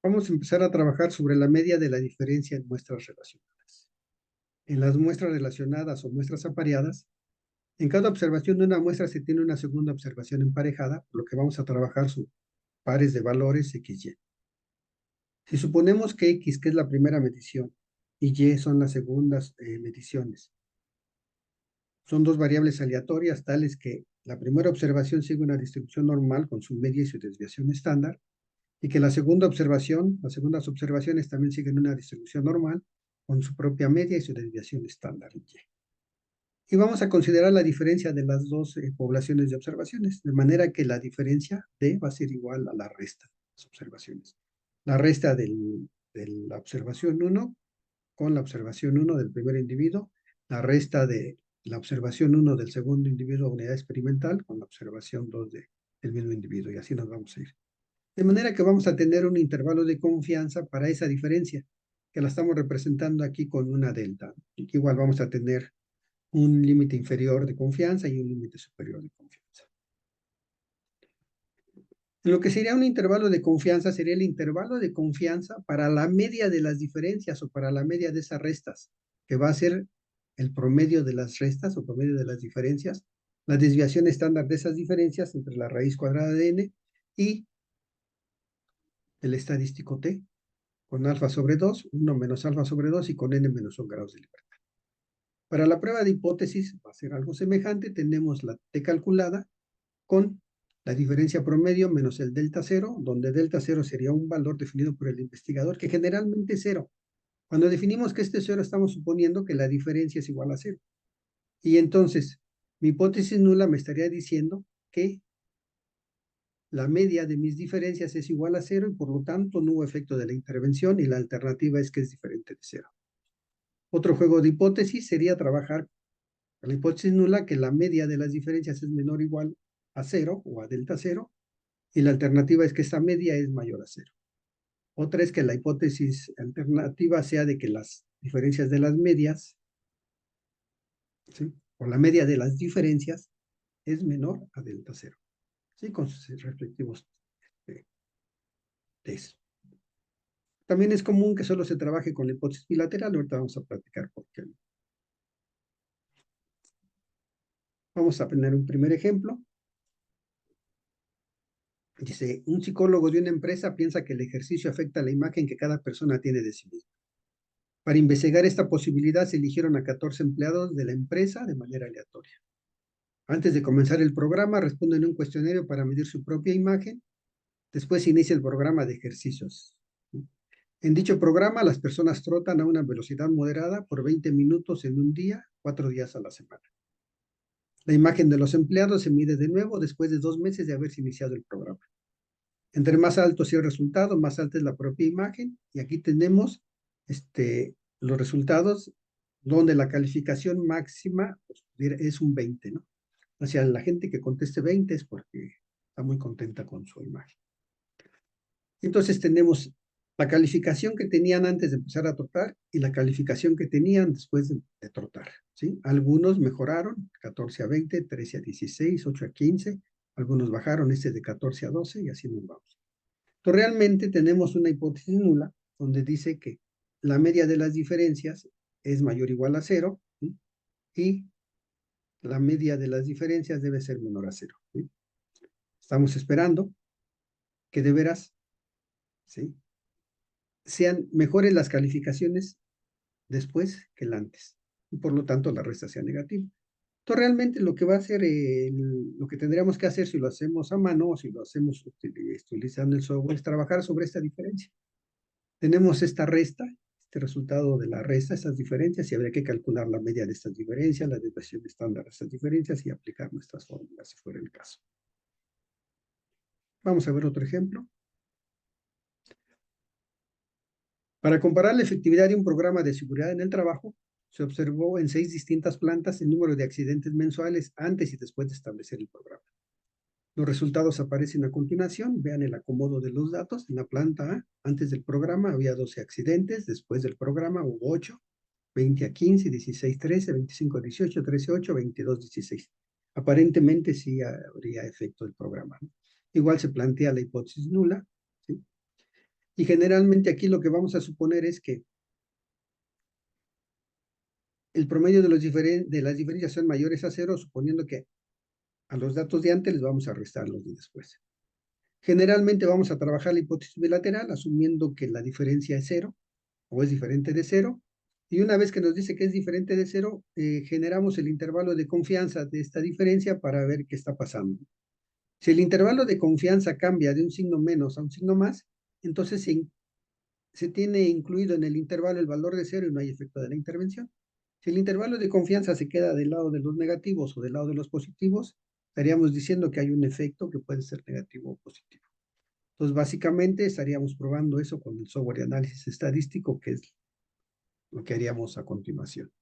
Vamos a empezar a trabajar sobre la media de la diferencia en muestras relacionadas. En las muestras relacionadas o muestras apareadas, en cada observación de una muestra se tiene una segunda observación emparejada, por lo que vamos a trabajar sobre pares de valores XY. Si suponemos que X, que es la primera medición, y Y son las segundas mediciones, son dos variables aleatorias tales que la primera observación sigue una distribución normal con su media y su desviación estándar, y que la segunda observación, las segundas observaciones también siguen una distribución normal con su propia media y su desviación estándar Y. Y vamos a considerar la diferencia de las dos poblaciones de observaciones, de manera que la diferencia D va a ser igual a la resta de las observaciones. La resta de la observación 1 con la observación 1 del primer individuo, la resta de la observación 1 del segundo individuo a unidad experimental con la observación 2 del mismo individuo, y así nos vamos a ir. De manera que vamos a tener un intervalo de confianza para esa diferencia, que la estamos representando aquí con una delta. Y que igual vamos a tener un límite inferior de confianza y un límite superior de confianza. Lo que sería un intervalo de confianza sería el intervalo de confianza para la media de las diferencias o para la media de esas restas, que va a ser el promedio de las restas o promedio de las diferencias, la desviación estándar de esas diferencias entre la raíz cuadrada de n y el estadístico t, con alfa sobre 2, 1 menos alfa sobre 2 y con n menos 1 grados de libertad. Para la prueba de hipótesis va a ser algo semejante. Tenemos la t calculada con la diferencia promedio menos el delta 0, donde delta 0 sería un valor definido por el investigador, que generalmente es 0. Cuando definimos que este 0, estamos suponiendo que la diferencia es igual a 0. Y entonces, mi hipótesis nula me estaría diciendo que la media de mis diferencias es igual a 0 y por lo tanto no hubo efecto de la intervención y la alternativa es que es diferente de 0. Otro juego de hipótesis sería trabajar con la hipótesis nula, que la media de las diferencias es menor o igual a 0 o a delta 0 y la alternativa es que esta media es mayor a 0. Otra es que la hipótesis alternativa sea de que las diferencias de las medias, ¿sí?, o la media de las diferencias es menor a delta 0, ¿sí?, con sus respectivos test. También es común que solo se trabaje con la hipótesis bilateral. Ahorita vamos a platicar por qué. Vamos a poner un primer ejemplo. Dice, un psicólogo de una empresa piensa que el ejercicio afecta a la imagen que cada persona tiene de sí misma. Para investigar esta posibilidad se eligieron a 14 empleados de la empresa de manera aleatoria. Antes de comenzar el programa, responden un cuestionario para medir su propia imagen. Después se inicia el programa de ejercicios. En dicho programa, las personas trotan a una velocidad moderada por 20 minutos en un día, 4 días a la semana. La imagen de los empleados se mide de nuevo después de 2 meses de haberse iniciado el programa. Entre más alto sea el resultado, más alta es la propia imagen. Y aquí tenemos los resultados donde la calificación máxima es un 20, ¿no? O sea, la gente que conteste 20 es porque está muy contenta con su imagen. Entonces tenemos la calificación que tenían antes de empezar a trotar y la calificación que tenían después de trotar, ¿sí? Algunos mejoraron, 14 a 20, 13 a 16, 8 a 15. Algunos bajaron, de 14 a 12 y así nos vamos. Entonces, realmente tenemos una hipótesis nula donde dice que la media de las diferencias es mayor o igual a 0, ¿sí?, y la media de las diferencias debe ser menor a 0, ¿sí? Estamos esperando que de veras, ¿sí?, sean mejores las calificaciones después que el antes, y por lo tanto la resta sea negativa. Entonces, realmente lo que va a hacer, lo que tendríamos que hacer si lo hacemos a mano o si lo hacemos utilizando el software, es trabajar sobre esta diferencia. Tenemos esta resta, este resultado de la resta, estas diferencias, y habría que calcular la media de estas diferencias, la desviación estándar de estas diferencias y aplicar nuestras fórmulas si fuera el caso. Vamos a ver otro ejemplo. Para comparar la efectividad de un programa de seguridad en el trabajo, se observó en 6 distintas plantas el número de accidentes mensuales antes y después de establecer el programa. Los resultados aparecen a continuación. Vean el acomodo de los datos. En la planta A, antes del programa, había 12 accidentes. Después del programa hubo 8, 20 a 15, 16, 13, 25 a 18, 13, 8, 22, 16. Aparentemente sí habría efecto del programa, ¿no? Igual se plantea la hipótesis nula, ¿sí? Y generalmente aquí lo que vamos a suponer es que el promedio de las diferencias son mayores a cero, suponiendo que a los datos de antes les vamos a restar los de después. Generalmente vamos a trabajar la hipótesis bilateral, asumiendo que la diferencia es cero o es diferente de cero. Y una vez que nos dice que es diferente de cero, generamos el intervalo de confianza de esta diferencia para ver qué está pasando. Si el intervalo de confianza cambia de un signo menos a un signo más, entonces se tiene incluido en el intervalo el valor de cero y no hay efecto de la intervención. Si el intervalo de confianza se queda del lado de los negativos o del lado de los positivos, estaríamos diciendo que hay un efecto que puede ser negativo o positivo. Entonces, básicamente estaríamos probando eso con el software de análisis estadístico, que es lo que haríamos a continuación.